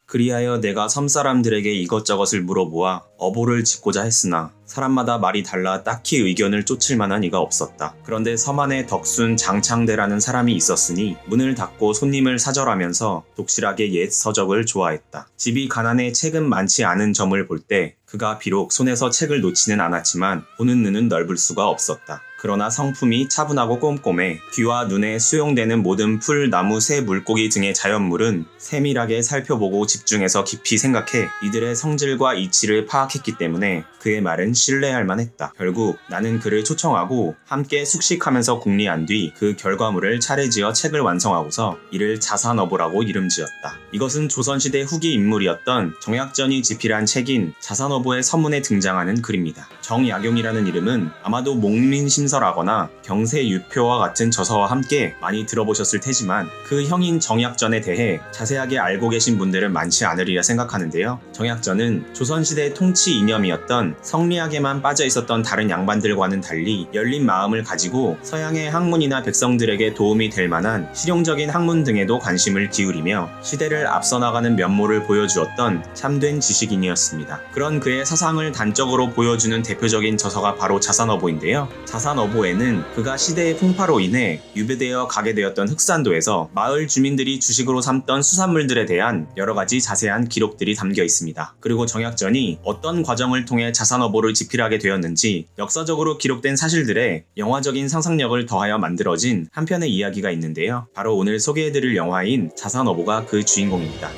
그리하여 내가 섬 사람들에게 이것저것을 물어보아 어보를 짓고자 했으나 사람마다 말이 달라 딱히 의견을 쫓을 만한 이가 없었다. 그런데 섬 안에 덕순 장창대라는 사람이 있었으니 문을 닫고 손님을 사절하면서 독실하게 옛 서적을 좋아했다. 집이 가난해 책은 많지 않은 점을 볼 때 그가 비록 손에서 책을 놓지는 않았지만 보는 눈은 넓을 수가 없었다. 그러나 성품이 차분하고 꼼꼼해 귀와 눈에 수용되는 모든 풀, 나무, 새, 물고기 등의 자연물은 세밀하게 살펴보고 집중해서 깊이 생각해 이들의 성질과 이치를 파악했기 때문에 그의 말은 신뢰할 만했다. 결국 나는 그를 초청하고 함께 숙식하면서 궁리한 뒤 그 결과물을 차례지어 책을 완성하고서 이를 자산어보라고 이름지었다. 이것은 조선시대 후기 인물이었던 정약전이 집필한 책인 자산어보의 서문에 등장하는 글입니다. 정약용이라는 이름은 아마도 목민심서라거나 경세유표와 같은 저서와 함께 많이 들어보셨을 테지만 그 형인 정약전에 대해 자세하게 알고 계신 분들은 많지 않으리라 생각하는데요. 정약전은 조선시대 통치 이념이었던 성리학에만 빠져 있었던 다른 양반들과는 달리 열린 마음을 가지고 서양의 학문이나 백성들에게 도움이 될 만한 실용적인 학문 등에도 관심을 기울이며 시대를 앞서 나가는 면모를 보여주었던 참된 지식인이었습니다. 그런 그의 사상을 단적으로 보여주는 대표적인 저서가 바로 자산어보인데요. 자산어보에는 그가 시대의 풍파로 인해 유배되어 가게 되었던 흑산도에서 마을 주민들이 주식으로 삼던 수산물들에 대한 여러가지 자세한 기록들이 담겨 있습니다. 그리고 정약전이 어떤 과정을 통해 자산어보를 집필하게 되었는지 역사적으로 기록된 사실들에 영화적인 상상력을 더하여 만들어진 한 편의 이야기가 있는데요. 바로 오늘 소개해드릴 영화인 자산어보가 그 주인공입니다.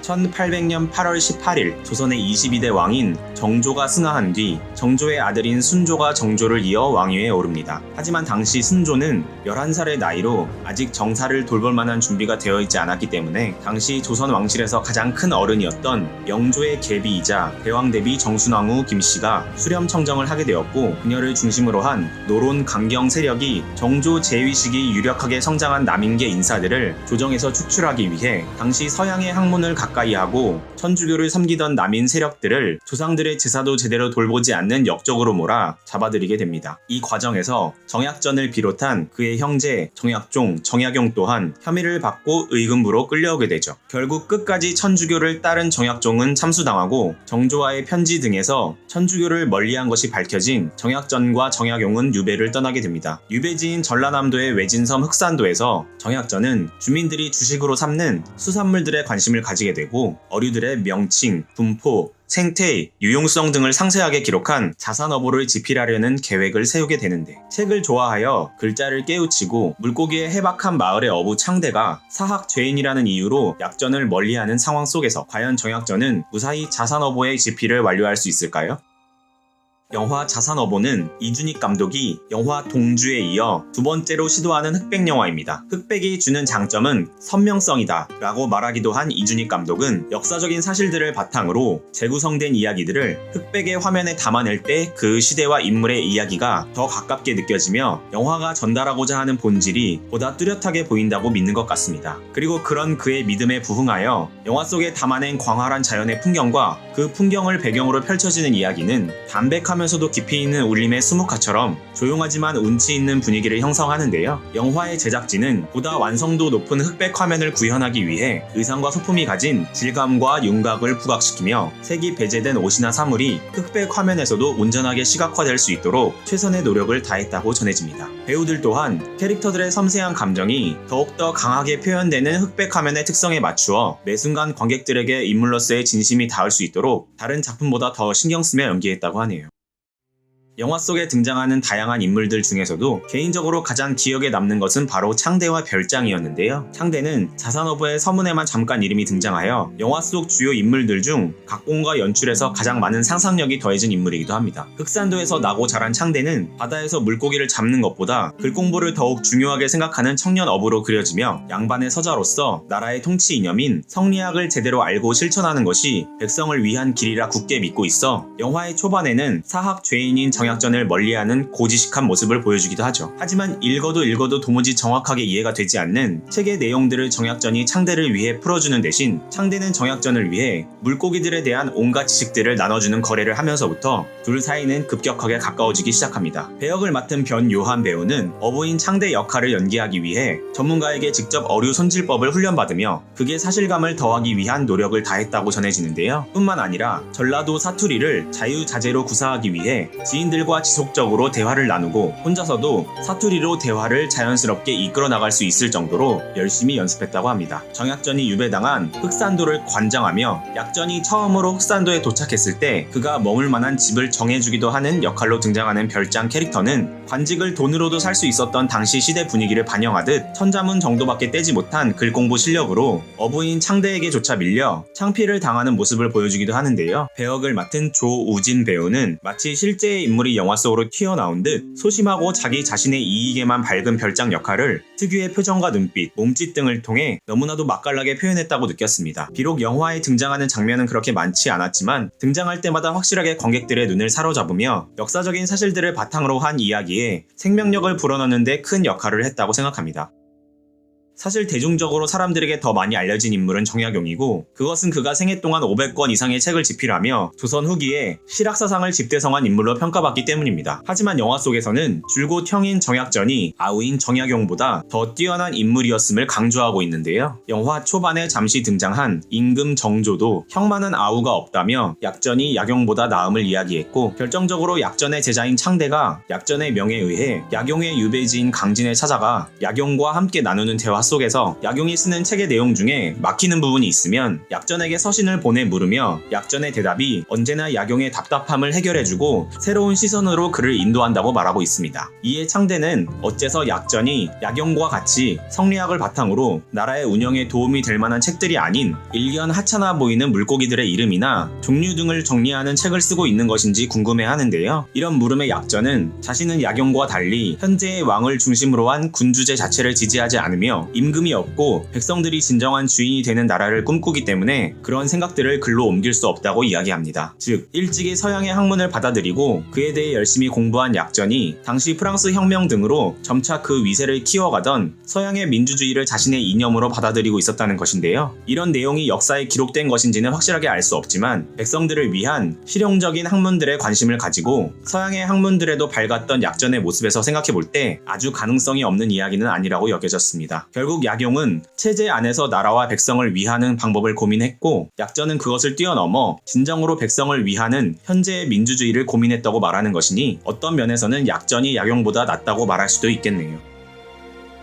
1800년 8월 18일 조선의 22대 왕인 정조가 승하한 뒤 정조의 아들인 순조가 정조를 이어 왕위에 오릅니다. 하지만 당시 순조는 11살의 나이로 아직 정사를 돌볼 만한 준비가 되어 있지 않았기 때문에 당시 조선 왕실에서 가장 큰 어른이었던 영조의 계비이자 대왕대비 정순왕후 김씨가 수렴청정을 하게 되었고 그녀를 중심으로 한 노론 강경 세력이 정조 재위 시기 유력하게 성장한 남인계 인사들을 조정에서 축출하기 위해 당시 서양의 학문을 가까이 하고 천주교를 섬기던 남인 세력들을 조상들의 제사도 제대로 돌보지 않는 역적으로 몰아 잡아들이게 됩니다. 이 과정에서 정약전을 비롯한 그의 형제 정약종, 정약용 또한 혐의를 받고 의금부로 끌려오게 되죠. 결국 끝까지 천주교를 따른 정약종은 참수당하고 정조와의 편지 등에서 천주교를 멀리한 것이 밝혀진 정약전과 정약용은 유배를 떠나게 됩니다. 유배지인 전라남도의 외진섬 흑산도에서 정약전은 주민들이 주식으로 삼는 수산물들에 관심을 가지게 되고 어류들의 명칭, 분포, 생태, 유용성 등을 상세하게 기록한 자산어보를 집필하려는 계획을 세우게 되는데 책을 좋아하여 글자를 깨우치고 물고기의 해박한 마을의 어부 창대가 사학 죄인이라는 이유로 약전을 멀리하는 상황 속에서 과연 정약전은 무사히 자산어보의 집필을 완료할 수 있을까요? 영화 자산어보는 이준익 감독이 영화 동주에 이어 두 번째로 시도하는 흑백 영화입니다. 흑백이 주는 장점은 선명성이다 라고 말하기도 한 이준익 감독은 역사적인 사실들을 바탕으로 재구성된 이야기들을 흑백의 화면에 담아낼 때 그 시대와 인물의 이야기가 더 가깝게 느껴지며 영화가 전달하고자 하는 본질이 보다 뚜렷하게 보인다고 믿는 것 같습니다. 그리고 그런 그의 믿음에 부응하여 영화 속에 담아낸 광활한 자연의 풍경과 그 풍경을 배경으로 펼쳐지는 이야기는 담백하면서도 깊이 있는 울림의 수묵화처럼 조용하지만 운치 있는 분위기를 형성하는데요. 영화의 제작진은 보다 완성도 높은 흑백 화면을 구현하기 위해 의상과 소품이 가진 질감과 윤곽을 부각시키며 색이 배제된 옷이나 사물이 흑백 화면에서도 온전하게 시각화될 수 있도록 최선의 노력을 다했다고 전해집니다. 배우들 또한 캐릭터들의 섬세한 감정이 더욱더 강하게 표현되는 흑백 화면의 특성에 맞추어 매 순간 관객들에게 인물로서의 진심이 닿을 수 있도록 다른 작품보다 더 신경 쓰며 연기했다고 하네요. 영화 속에 등장하는 다양한 인물들 중에서도 개인적으로 가장 기억에 남는 것은 바로 창대와 별장이었는데요. 창대는 자산어보의 서문에만 잠깐 이름이 등장하여 영화 속 주요 인물들 중 각본과 연출에서 가장 많은 상상력이 더해진 인물이기도 합니다. 흑산도에서 나고 자란 창대는 바다에서 물고기를 잡는 것보다 글 공부를 더욱 중요하게 생각하는 청년 어부로 그려지며 양반의 서자로서 나라의 통치 이념인 성리학을 제대로 알고 실천하는 것이 백성을 위한 길이라 굳게 믿고 있어 영화의 초반에는 사학 죄인인 정약 정약전을 멀리하는 고지식한 모습을 보여주기도 하죠. 하지만 읽어도 도무지 정확하게 이해가 되지 않는 책의 내용들을 정약전이 창대를 위해 풀어주는 대신 창대는 정약전을 위해 물고기들에 대한 온갖 지식들을 나눠주는 거래를 하면서부터 둘 사이는 급격하게 가까워지기 시작합니다. 배역을 맡은 변요한 배우는 어부인 창대 역할을 연기하기 위해 전문가에게 직접 어류 손질법을 훈련받으며 그게 사실감을 더하기 위한 노력을 다했다고 전해지는데요. 뿐만 아니라 전라도 사투리를 자유자재로 구사하기 위해 지인들과 지속적으로 대화를 나누고 혼자서도 사투리로 대화를 자연스럽게 이끌어 나갈 수 있을 정도로 열심히 연습했다고 합니다. 정약전이 유배당한 흑산도를 관장하며 약전이 처음으로 흑산도에 도착했을 때 그가 머물 만한 집을 정해주기도 하는 역할로 등장하는 별장 캐릭터는 관직을 돈으로도 살 수 있었던 당시 시대 분위기를 반영하듯 천자문 정도밖에 떼지 못한 글공부 실력으로 어부인 창대에게조차 밀려 창피를 당하는 모습을 보여주기도 하는데요. 배역을 맡은 조우진 배우는 마치 실제의 인물이 영화 속으로 튀어나온 듯 소심하고 자기 자신의 이익에만 밝은 별장 역할을 특유의 표정과 눈빛, 몸짓 등을 통해 너무나도 맛깔나게 표현했다고 느꼈습니다. 비록 영화에 등장하는 장면은 그렇게 많지 않았지만 등장할 때마다 확실하게 관객들의 눈을 사로잡으며 역사적인 사실들을 바탕으로 한 이야기에 생명력을 불어넣는 데 큰 역할을 했다고 생각합니다. 사실 대중적으로 사람들에게 더 많이 알려진 인물은 정약용이고 그것은 그가 생애 동안 500권 이상의 책을 집필하며 조선 후기에 실학사상을 집대성한 인물로 평가받기 때문입니다. 하지만 영화 속에서는 줄곧 형인 정약전이 아우인 정약용보다 더 뛰어난 인물이었음을 강조하고 있는데요. 영화 초반에 잠시 등장한 임금 정조도 형만한 아우가 없다며 약전이 약용보다 나음을 이야기했고 결정적으로 약전의 제자인 창대가 약전의 명에 의해 약용의 유배지인 강진에 찾아가 약용과 함께 나누는 대화 속에서 약용이 쓰는 책의 내용 중에 막히는 부분이 있으면 약전에게 서신을 보내 물으며 약전의 대답이 언제나 약용의 답답함을 해결해주고 새로운 시선으로 그를 인도한다고 말하고 있습니다. 이에 창대는 어째서 약전이 약용과 같이 성리학을 바탕으로 나라의 운영에 도움이 될 만한 책들이 아닌 일견 하찮아 보이는 물고기들의 이름이나 종류 등을 정리하는 책을 쓰고 있는 것인지 궁금해하는데요. 이런 물음에 약전은 자신은 약용과 달리 현재의 왕을 중심으로 한 군주제 자체를 지지하지 않으며 임금이 없고 백성들이 진정한 주인이 되는 나라를 꿈꾸기 때문에 그런 생각들을 글로 옮길 수 없다고 이야기합니다. 즉 일찍이 서양의 학문을 받아들이고 그에 대해 열심히 공부한 약전이 당시 프랑스 혁명 등으로 점차 그 위세를 키워가던 서양의 민주주의를 자신의 이념으로 받아들이고 있었다는 것인데요. 이런 내용이 역사에 기록된 것인지는 확실하게 알 수 없지만 백성들을 위한 실용적인 학문들에 관심을 가지고 서양의 학문들에도 밝았던 약전의 모습에서 생각해볼 때 아주 가능성이 없는 이야기는 아니라고 여겨졌습니다. 결국 약용은 체제 안에서 나라와 백성을 위하는 방법을 고민했고 약전은 그것을 뛰어넘어 진정으로 백성을 위하는 현재의 민주주의를 고민했다고 말하는 것이니 어떤 면에서는 약전이 약용보다 낫다고 말할 수도 있겠네요.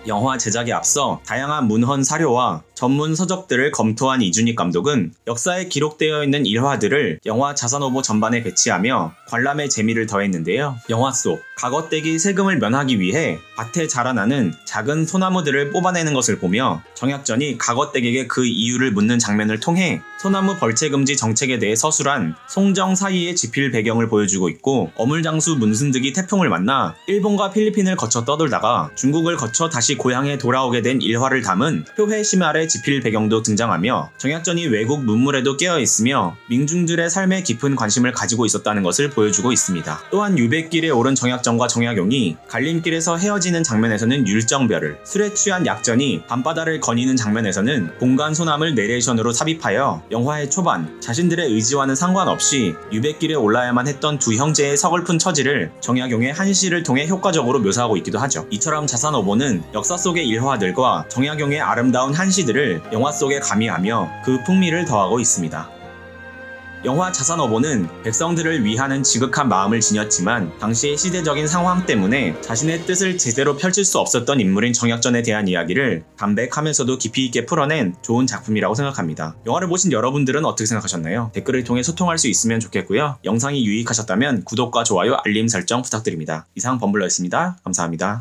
영화 제작에 앞서 다양한 문헌 사료와 전문 서적들을 검토한 이준익 감독은 역사에 기록되어 있는 일화들을 영화 자산오보 전반에 배치하며 관람의 재미를 더했는데요. 영화 속 가거떼기 세금을 면하기 위해 밭에 자라나는 작은 소나무들을 뽑아내는 것을 보며 정약전이 가거떼기에게 그 이유를 묻는 장면을 통해 소나무 벌채금지 정책에 대해 서술한 송정 사이의 지필 배경을 보여주고 있고 어물장수 문순득이 태풍을 만나 일본과 필리핀을 거쳐 떠돌다가 중국을 거쳐 다시 고향에 돌아오게 된 일화를 담은 표회 심할의 지필 배경도 등장하며 정약전이 외국 문물에도 깨어있으며 민중들의 삶에 깊은 관심을 가지고 있었다는 것을 보여주고 있습니다. 또한 유배길에 오른 정약전과 정약용이 갈림길에서 헤어지는 장면에서는 율정별을, 술에 취한 약전이 밤바다를 거니는 장면에서는 공간소남을 내레이션으로 삽입하여 영화의 초반 자신들의 의지와는 상관없이 유배길에 올라야만 했던 두 형제의 서글픈 처지를 정약용의 한시를 통해 효과적으로 묘사하고 있기도 하죠. 이처럼 자산오보는 역사 속의 일화들과 정약용의 아름다운 한시들을 영화 속에 가미하며 그 풍미를 더하고 있습니다. 영화 자산오보는 백성들을 위하는 지극한 마음을 지녔지만 당시의 시대적인 상황 때문에 자신의 뜻을 제대로 펼칠 수 없었던 인물인 정약전에 대한 이야기를 담백하면서도 깊이 있게 풀어낸 좋은 작품이라고 생각합니다. 영화를 보신 여러분들은 어떻게 생각하셨나요? 댓글을 통해 소통할 수 있으면 좋겠고요. 영상이 유익하셨다면 구독과 좋아요, 알림 설정 부탁드립니다. 이상 범블러였습니다. 감사합니다.